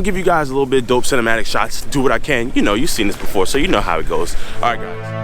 gonna give you guys a little bit of dope cinematic shots, do what I can. You know, you've seen this before, so you know how it goes. All right, guys.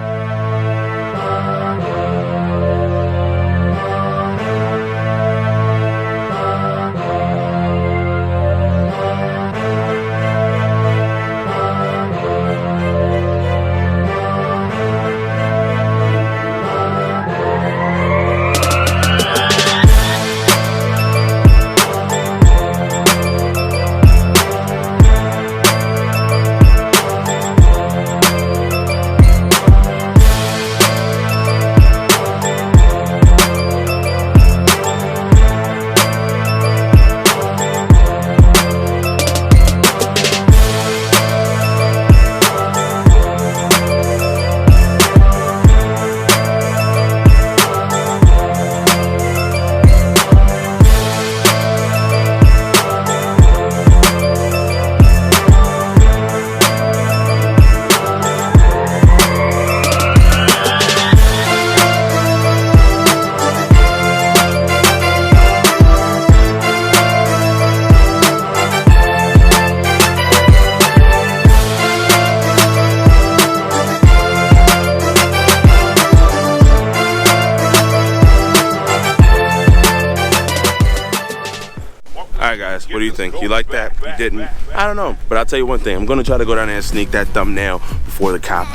Alright guys, what do you think? You like that? You didn't? I don't know, but I'll tell you one thing. I'm gonna try to go down there and sneak that thumbnail before the cop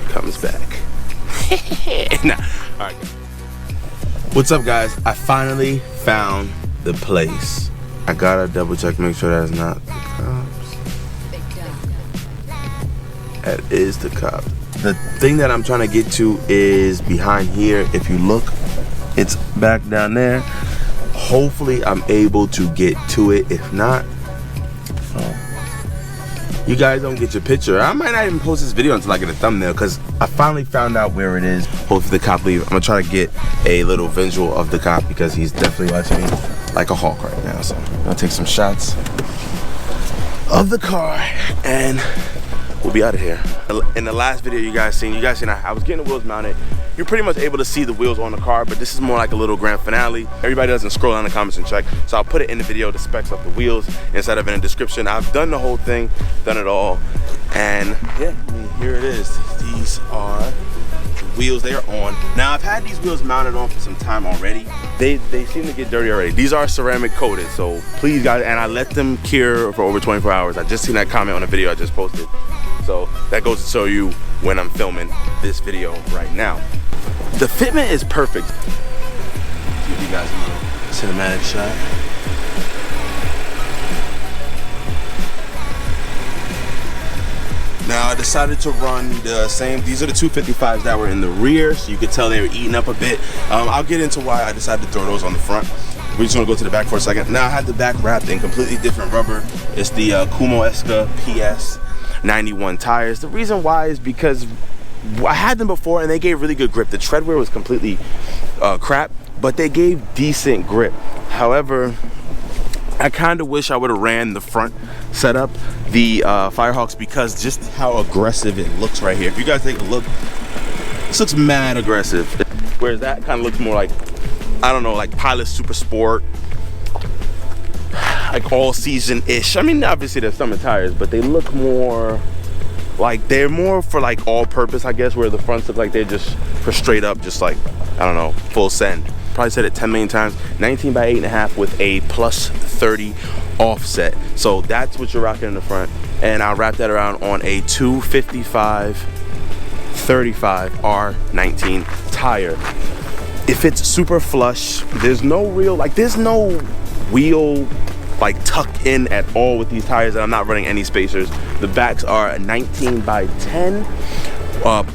comes back. Nah. Alright. What's up guys? I finally found the place. I gotta double check, make sure that's not the cops. That is the cop. The thing that I'm trying to get to is behind here. If you look, it's back down there. Hopefully I'm able to get to it. If not, you guys don't get your picture. I might not even post this video until I get a thumbnail, because I finally found out where it is. Hopefully the cop leaves. I'm gonna try to get a little visual of the cop, because he's definitely watching me like a hawk right now. So I'm gonna take some shots of the car and we'll be out of here. In the last video you guys seen I was getting the wheels mounted. You're pretty much able to see the wheels on the car, but this is more like a little grand finale. Everybody doesn't scroll down the comments and check, so I'll put it in the video, the specs of the wheels, instead of in the description. I've done the whole thing, done it all, and yeah, I mean, here it is. These are the wheels they are on. Now, I've had these wheels mounted on for some time already. They seem to get dirty already. These are ceramic coated, so please guys, and I let them cure for over 24 hours. I just seen that comment on the video I just posted. So that goes to show you when I'm filming this video right now. The fitment is perfect. Give you guys a little cinematic shot. Now I decided to run the same, these are the 255s that were in the rear, so you could tell they were eating up a bit. I'll get into why I decided to throw those on the front. We're just gonna go to the back for a second. Now I had the back wrapped in completely different rubber. It's the Kumo Esca PS 91 tires. The reason why is because I had them before and they gave really good grip. The tread wear was completely crap, but they gave decent grip. However, I kind of wish I would have ran the front setup, the Firehawks, because just how aggressive it looks right here. If you guys take a look, this looks mad aggressive. Whereas that kind of looks more like, I don't know, like Pilot Super Sport, like all season-ish. I mean, obviously they're summer tires, but they look more like they're more for like all purpose, I guess, where the fronts look like they're just for straight up, just like, I don't know, full send. Probably said it 10 million times. 19 by 8.5 with a plus 30 offset. So that's what you're rocking in the front. And I'll wrap that around on a 255 35 R19 tire. If it's super flush, there's no real, like, there's no wheel like tucked in at all with these tires, and I'm not running any spacers. The backs are a 19 by 10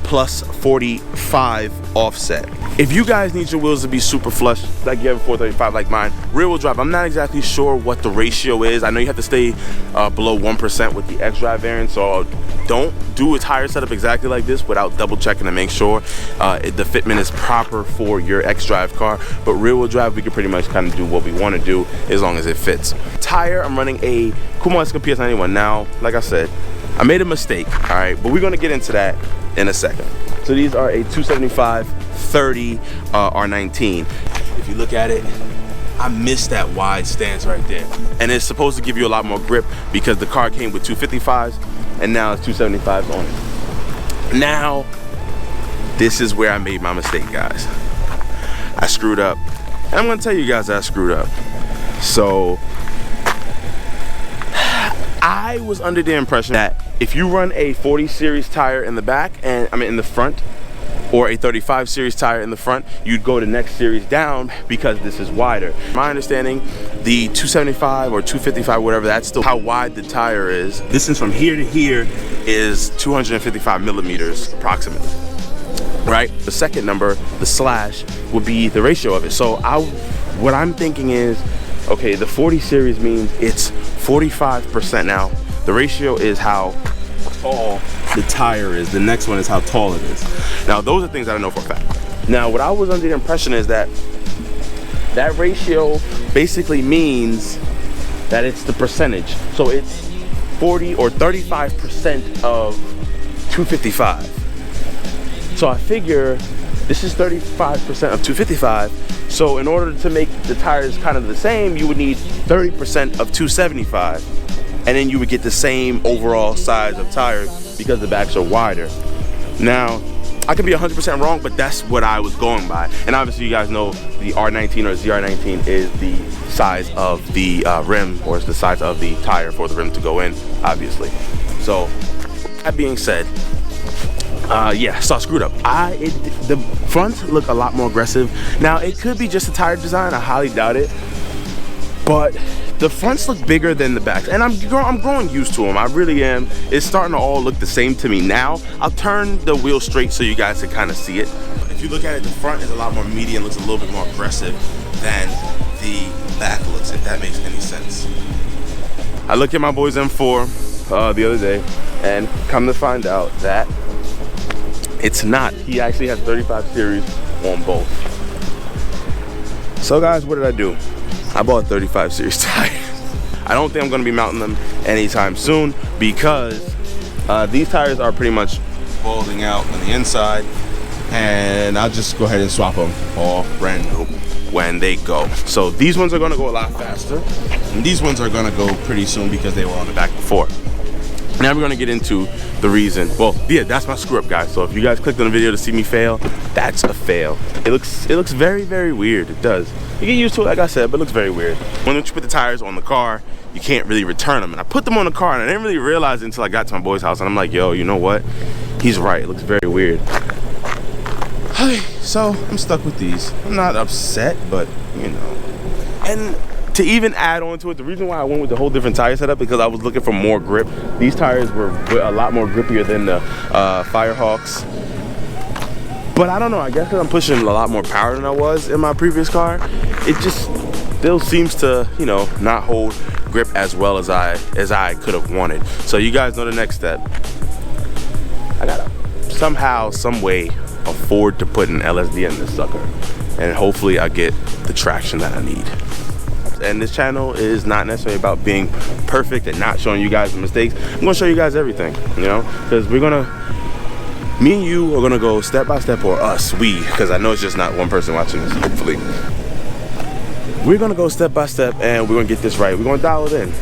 plus 45 offset. If you guys need your wheels to be super flush, like you have a 435 like mine, rear wheel drive, I'm not exactly sure what the ratio is. I know you have to stay below 1% with the X-Drive variant, so don't do a tire setup exactly like this without double checking to make sure the fitment is proper for your X-Drive car. But rear wheel drive, we can pretty much kind of do what we want to do as long as it fits. Tire, I'm running a Kumo Esca PS91. Now, like I said, I made a mistake, all right, but we're gonna get into that in a second. So these are a 275 30 R19. If you look at it, I missed that wide stance right there. And it's supposed to give you a lot more grip because the car came with 255s and now it's 275s on it. Now, this is where I made my mistake, guys. I screwed up. And I'm gonna tell you guys that I screwed up. So, I was under the impression that if you run a 40 series tire in the back, and I mean in the front, or a 35 series tire in the front, you'd go the next series down because this is wider. My understanding, the 275 or 255, whatever, that's still how wide the tire is. Distance from here to here is 255 millimeters approximately, right? The second number, the slash, would be the ratio of it. So what I'm thinking is, okay, the 40 series means it's 45%. Now, the ratio is how tall the tire is. The next one is how tall it is. Now, those are things that I know for a fact. Now, what I was under the impression is that that ratio basically means that it's the percentage. So it's 40 or 35% of 255. So I figure this is 35% of 255. So in order to make the tires kind of the same, you would need 30% of 275. And then you would get the same overall size of tire because the backs are wider. Now, I could be 100% wrong, but that's what I was going by. And obviously you guys know the R19 or ZR19 is the size of the rim, or it's the size of the tire for the rim to go in, obviously. So, that being said, yeah, so I screwed up. The fronts look a lot more aggressive. Now, it could be just a tire design, I highly doubt it. But the fronts look bigger than the backs, and I'm growing used to them. I really am. It's starting to all look the same to me now. I'll turn the wheel straight so you guys can kind of see it. If you look at it, the front is a lot more meaty and looks a little bit more aggressive than the back looks, if that makes any sense. I looked at my boy's M4 the other day, and come to find out that it's not. He actually has 35 series on both. So guys, what did I do? I bought 35 series tires. I don't think I'm gonna be mounting them anytime soon because these tires are pretty much balding out on the inside, and I'll just go ahead and swap them all brand new when they go. So these ones are gonna go a lot faster, and these ones are gonna go pretty soon because they were on the back before. Now we're gonna get into the reason. Well, yeah, that's my screw up, guys. So if you guys clicked on the video to see me fail, that's a fail. It looks very, very weird. It does. You get used to it, like I said, but it looks very weird. When you put the tires on the car, you can't really return them. And I put them on the car, and I didn't really realize it until I got to my boy's house, and I'm like, yo, you know what? He's right. It looks very weird. Okay, so I'm stuck with these. I'm not upset, but you know. And to even add on to it, the reason why I went with the whole different tire setup because I was looking for more grip. These tires were a lot more grippier than the Firehawks. But I don't know, I guess because I'm pushing a lot more power than I was in my previous car, it just still seems to, you know, not hold grip as well as I could have wanted. So you guys know the next step. I gotta somehow, some way afford to put an LSD in this sucker. And hopefully I get the traction that I need. And this channel is not necessarily about being perfect and not showing you guys the mistakes. I'm gonna show you guys everything, you know, because me and you are gonna go step by step, or us, because I know it's just not one person watching this, hopefully. We're gonna go step by step and we're gonna get this right. We're gonna dial it in.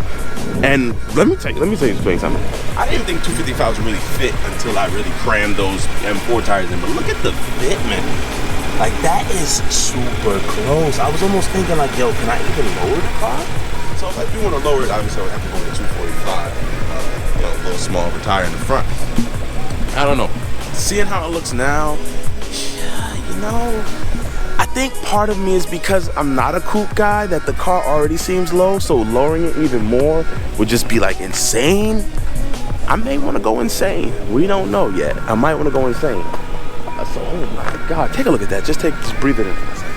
And let me tell you something. I didn't think 255s really fit until I really crammed those M4 tires in, but look at the fitment. Like, that is super close. I was almost thinking like, yo, can I even lower the car? So if I do want to lower it, obviously I would have to go to 245. You know, a little small tire in the front. I don't know. Seeing how it looks now, yeah, you know, I think part of me is because I'm not a coupe guy that the car already seems low, so lowering it even more would just be like insane. I may want to go insane. We don't know yet. I might want to go insane. So, oh my God, take a look at that. Just breathe it in for a second.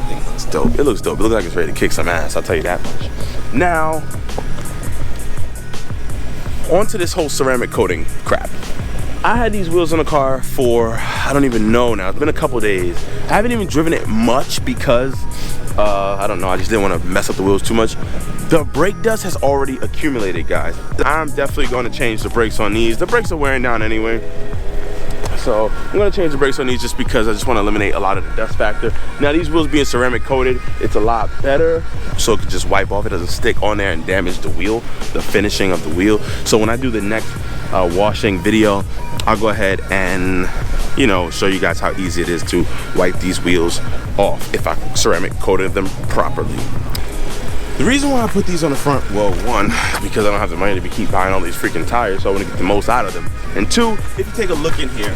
Oh, it looks dope. It looks dope. It looks like it's ready to kick some ass, I'll tell you that much. Now, onto this whole ceramic coating crap. I had these wheels on the car for, I don't even know now. It's been a couple days. I haven't even driven it much because, I don't know, I just didn't want to mess up the wheels too much. The brake dust has already accumulated, guys. I'm definitely going to change the brakes on these. The brakes are wearing down anyway. So I'm gonna change the brakes on these just because I just want to eliminate a lot of the dust factor. Now these wheels being ceramic coated, it's a lot better, so it can just wipe off. It doesn't stick on there and damage the wheel, the finishing of the wheel. So when I do the next washing video, I'll go ahead and, you know, show you guys how easy it is to wipe these wheels off if I ceramic coated them properly. The reason why I put these on the front, well, one, because I don't have the money to keep buying all these freaking tires, so I want to get the most out of them. And two, if you take a look in here,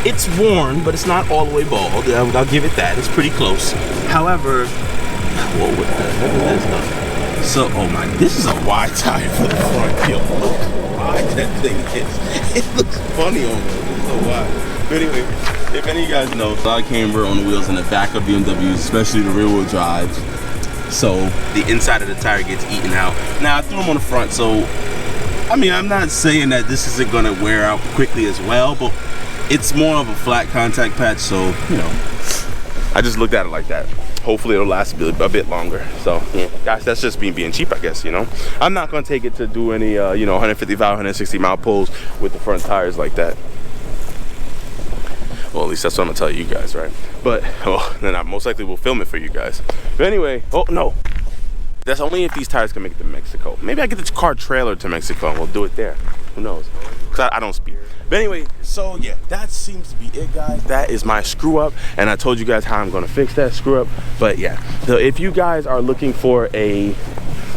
it's worn, but it's not all the way bald. I'll give it that. It's pretty close. However, whoa, what the heck is this stuff? So, oh my, this is a wide tire for the front. Yo, look how wide that thing is. It looks funny on me. It's so wide. But anyway, if any of you guys know, a lot of camber on the wheels in the back of BMWs, especially the rear wheel drives. So the inside of the tire gets eaten out. Now I threw them on the front, so I mean, I'm not saying that this isn't gonna wear out quickly as well, but it's more of a flat contact patch, so, you know, I just looked at it like that. Hopefully it'll last a bit longer. So yeah, guys, that's just me being cheap, I guess, you know. I'm not gonna take it to do any, you know, 155, 160 mile pulls with the front tires like that. Well, at least that's what I'm gonna tell you guys, right? But, well, then I most likely will film it for you guys. But anyway, oh no, that's only if these tires can make it to Mexico. Maybe I get this car trailer to Mexico and we'll do it there. Who knows? Because I don't speed. But anyway, so yeah, that seems to be it, guys. That is my screw up, and I told you guys how I'm gonna fix that screw up. But yeah, so if you guys are looking for a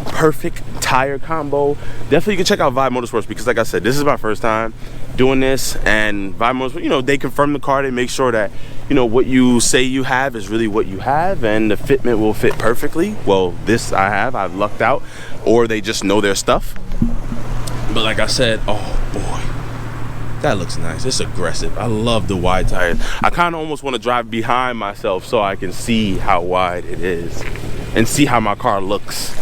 perfect tire combo, definitely you can check out Vibe Motorsports, because like I said, this is my first time doing this, and Vibe Motorsports, you know, they confirm the car, they make sure that, you know, what you say you have is really what you have, and the fitment will fit perfectly. Well, this I've lucked out, or they just know their stuff. But like I said, oh boy, that looks nice. It's aggressive. I love the wide tires. I kind of almost want to drive behind myself so I can see how wide it is and see how my car looks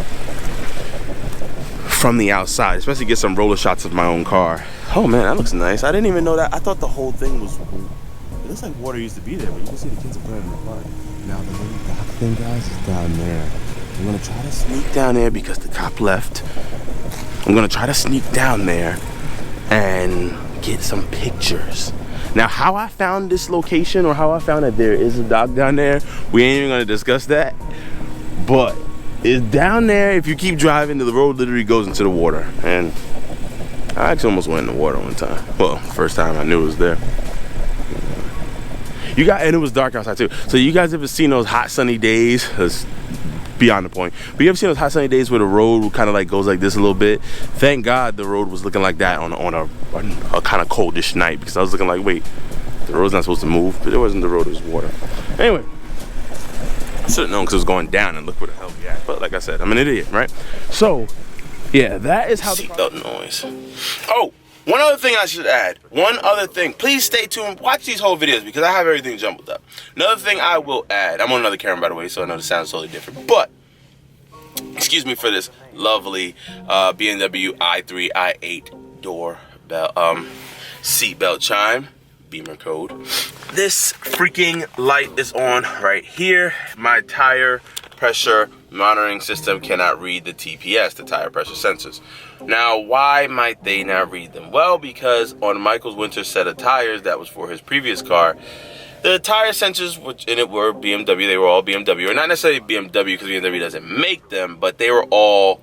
from the outside, especially get some roller shots of my own car. Oh man, that looks nice. I didn't even know that. I thought the whole thing was, it looks like water used to be there, but you can see the kids are playing in the park. Now the little dock thing, guys, is down there. I'm gonna try to sneak down there because the cop left. I'm gonna try to sneak down there and get some pictures. Now, how I found this location, or how I found that there is a dock down there, we ain't even gonna discuss that. But it's down there. If you keep driving, the road literally goes into the water. And I actually almost went in the water one time. Well, first time I knew it was there. And it was dark outside too. So you guys ever seen those hot sunny days? That's beyond the point. But you ever seen those hot sunny days where the road kind of like goes like this a little bit? Thank God the road was looking like that on a kind of coldish night, because I was looking like, wait, the road's not supposed to move, but it wasn't the road, it was water. Anyway, I should have known because it was going down, and look where the hell we at. But like I said, I'm an idiot, right? So yeah, that is how the seatbelt noise. Oh, one other thing I should add. One other thing. Please stay tuned. Watch these whole videos because I have everything jumbled up. Another thing I will add. I'm on another camera, by the way, so I know the sound's totally different. But, excuse me for this lovely BMW i3, i8 doorbell, seatbelt chime. Beamer code. This freaking light is on right here. My tire pressure monitoring system cannot read the TPS, the tire pressure sensors. Now, why might they not read them? Well, because on Michael's winter set of tires that was for his previous car, the tire sensors, which in it were BMW, they were all BMW, or not necessarily BMW because BMW doesn't make them, but they were all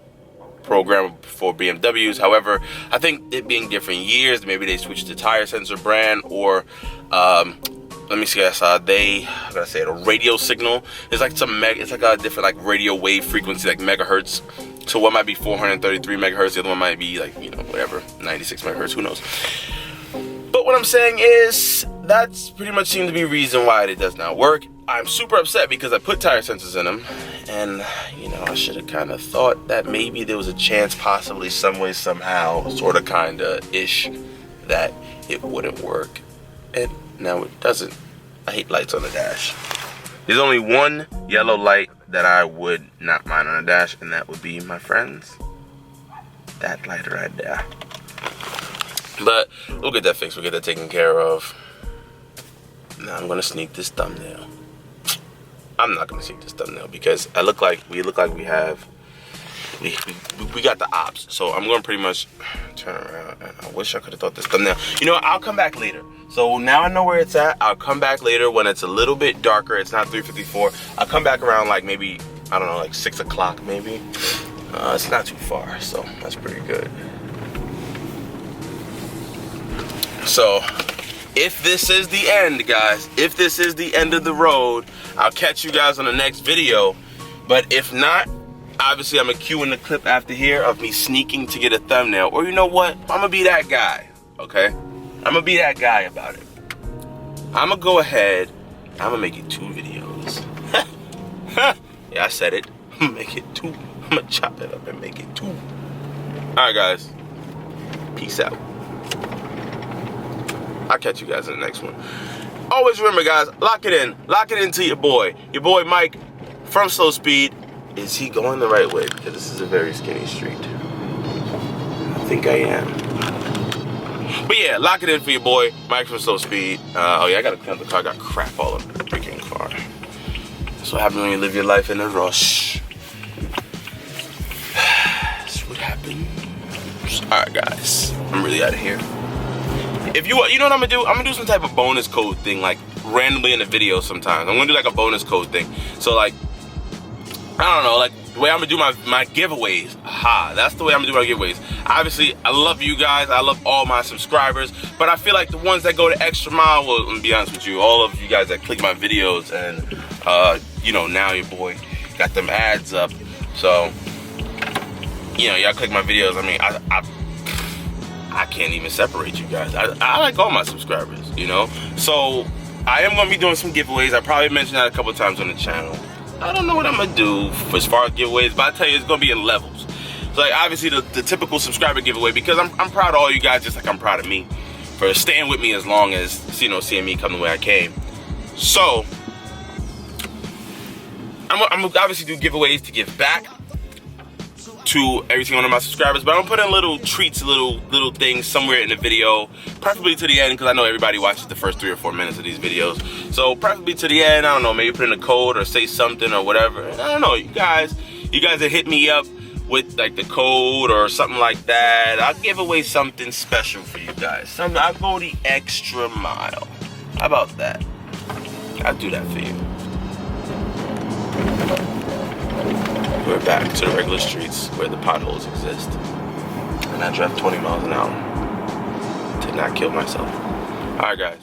programmed for BMWs. However, I think it being different years, maybe they switched to tire sensor brand, or let me see, I gotta say it, a radio signal. It's like it's like a different like radio wave frequency, like megahertz. So one might be 433 megahertz, the other one might be like, you know, whatever, 96 megahertz, who knows. But what I'm saying is, that's pretty much seemed to be the reason why it does not work. I'm super upset because I put tire sensors in them, and you know, I should have kind of thought that maybe there was a chance, possibly some way, somehow, sort of, kind of ish, that it wouldn't work. And now it doesn't. I hate lights on the dash. There's only one yellow light that I would not mind on the dash, and that would be, my friends, that light right there. But we'll get that fixed. We'll get that taken care of. Now I'm gonna sneak this thumbnail. I'm not gonna sneak this thumbnail because we look like we have we got the ops. So I'm gonna pretty much turn around. And I wish I could have thought this thumbnail. You know what? I'll come back later. So now I know where it's at. I'll come back later when it's a little bit darker. It's not 3:54. I'll come back around like maybe, I don't know, like 6 o'clock maybe. It's not too far, so that's pretty good. So if this is the end, guys, if this is the end of the road, I'll catch you guys on the next video. But if not, obviously I'm gonna cue in the clip after here of me sneaking to get a thumbnail. Or you know what? I'm gonna be that guy, okay? I'm gonna be that guy about it. I'm gonna go ahead, I'm gonna make it 2 videos. Yeah, I said it. I'm gonna make it 2. I'm gonna chop it up and make it 2. All right, guys. Peace out. I'll catch you guys in the next one. Always remember, guys, lock it in. Lock it into your boy. Your boy Mike from Slow Speed. Is he going the right way? Because this is a very skinny street. I think I am. But yeah, lock it in for your boy Mike from Slow Speed. Oh yeah, I gotta clean up the car. I got crap all over the freaking car. That's what happens when you live your life in a rush. That's what happens. Alright, guys. I'm really out of here. If you know what I'm gonna do? I'm gonna do some type of bonus code thing, like randomly in the video sometimes. I'm gonna do like a bonus code thing. So like, I don't know, like the way I'm gonna do my giveaways. Aha, that's the way I'm gonna do my giveaways. Obviously, I love you guys. I love all my subscribers. But I feel like the ones that go the extra mile, well, let me be honest with you, all of you guys that click my videos and, you know, now your boy got them ads up. So, you know, y'all click my videos. I mean, I can't even separate you guys. I like all my subscribers, you know? So I am gonna be doing some giveaways. I probably mentioned that a couple times on the channel. I don't know what I'm gonna do as far as giveaways, but I tell you, it's gonna be in levels. So like obviously the typical subscriber giveaway, because I'm proud of all you guys just like I'm proud of me for staying with me as long as, you know, seeing me come the way I came. So I'm gonna obviously do giveaways to give back to every single one of my subscribers, but I'm gonna put in little treats, little things somewhere in the video, preferably to the end, because I know everybody watches the first 3 or 4 minutes of these videos. So preferably to the end. I don't know, maybe put in a code or say something or whatever. I don't know, you guys that hit me up with like the code or something like that, I'll give away something special for you guys. I'll go the extra mile. How about that? I'll do that for you. We're back to the regular streets where the potholes exist. And I drive 20 miles an hour to not kill myself. All right, guys.